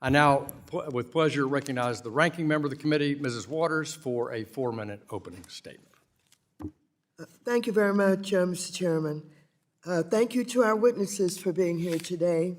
I now, with pleasure, recognize the ranking member of the committee, Mrs. Waters, for a 4-minute opening statement. Thank you very much, Mr. Chairman. Thank you to our witnesses for being here today.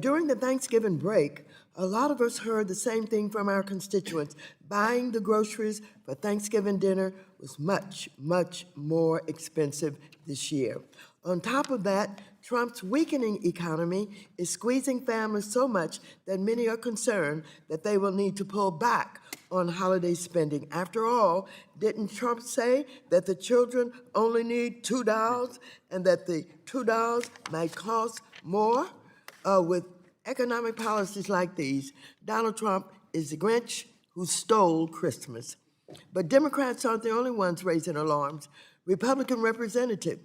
During the Thanksgiving break, a lot of us heard the same thing from our constituents. Buying the groceries for Thanksgiving dinner was much, much more expensive this year. On top of that, Trump's weakening economy is squeezing families so much that many are concerned that they will need to pull back on holiday spending. After all, didn't Trump say that the children only need $2 and that the $2 might cost more? With economic policies like these, Donald Trump is the Grinch who stole Christmas. But Democrats aren't the only ones raising alarms. Republican Representative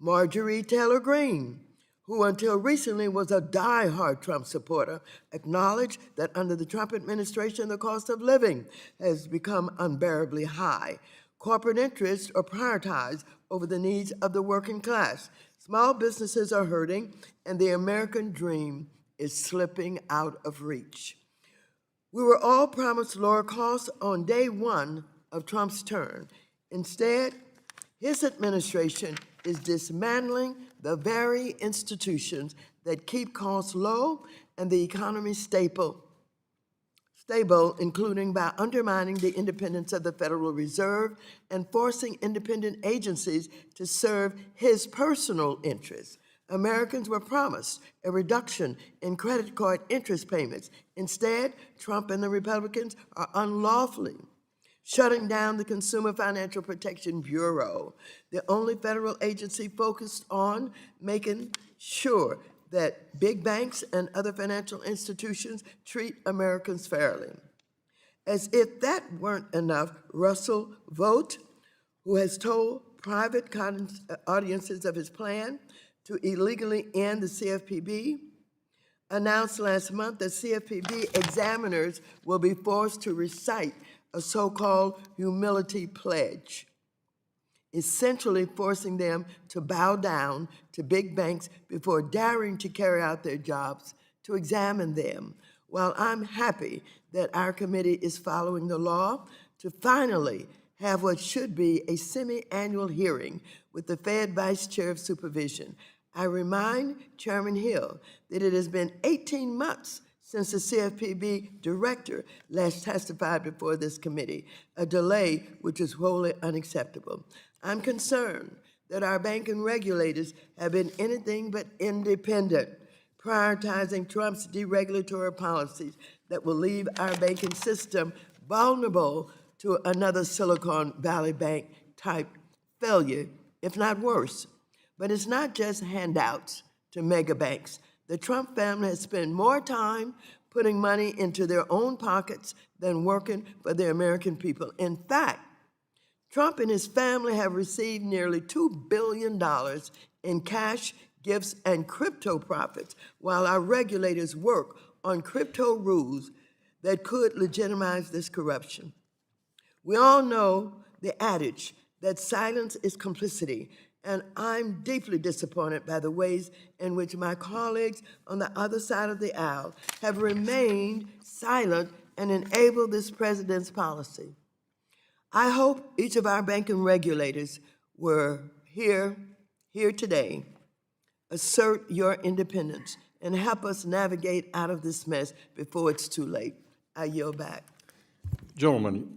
Marjorie Taylor Greene, who until recently was a die-hard Trump supporter, acknowledged that under the Trump administration, the cost of living has become unbearably high. Corporate interests are prioritized over the needs of the working class. Small businesses are hurting, and the American dream is slipping out of reach. We were all promised lower costs on day one of Trump's term. Instead, his administration is dismantling the very institutions that keep costs low and the economy stable, including by undermining the independence of the Federal Reserve and forcing independent agencies to serve his personal interests. Americans were promised a reduction in credit card interest payments. Instead, Trump and the Republicans are unlawfully shutting down the Consumer Financial Protection Bureau, the only federal agency focused on making sure that big banks and other financial institutions treat Americans fairly. As if that weren't enough, Russell Vought, who has told private audiences of his plan to illegally end the CFPB, announced last month that CFPB examiners will be forced to recite a so-called humility pledge, essentially forcing them to bow down to big banks before daring to carry out their jobs, to examine them. While I'm happy that our committee is following the law to finally have what should be a semi-annual hearing with the Fed Vice Chair of Supervision, I remind Chairman Hill that it has been 18 months since the CFPB director last testified before this committee, a delay which is wholly unacceptable. I'm concerned that our banking regulators have been anything but independent, prioritizing Trump's deregulatory policies that will leave our banking system vulnerable to another Silicon Valley Bank type failure, if not worse. But it's not just handouts to mega banks. The Trump family has spent more time putting money into their own pockets than working for the American people. In fact, Trump and his family have received nearly $2 billion in cash, gifts, and crypto profits, while our regulators work on crypto rules that could legitimize this corruption. We all know the adage that silence is complicity, and I'm deeply disappointed by the ways in which my colleagues on the other side of the aisle have remained silent and enabled this president's policy. I hope each of our banking regulators were here today, assert your independence, and help us navigate out of this mess before it's too late. I yield back. Gentlewoman,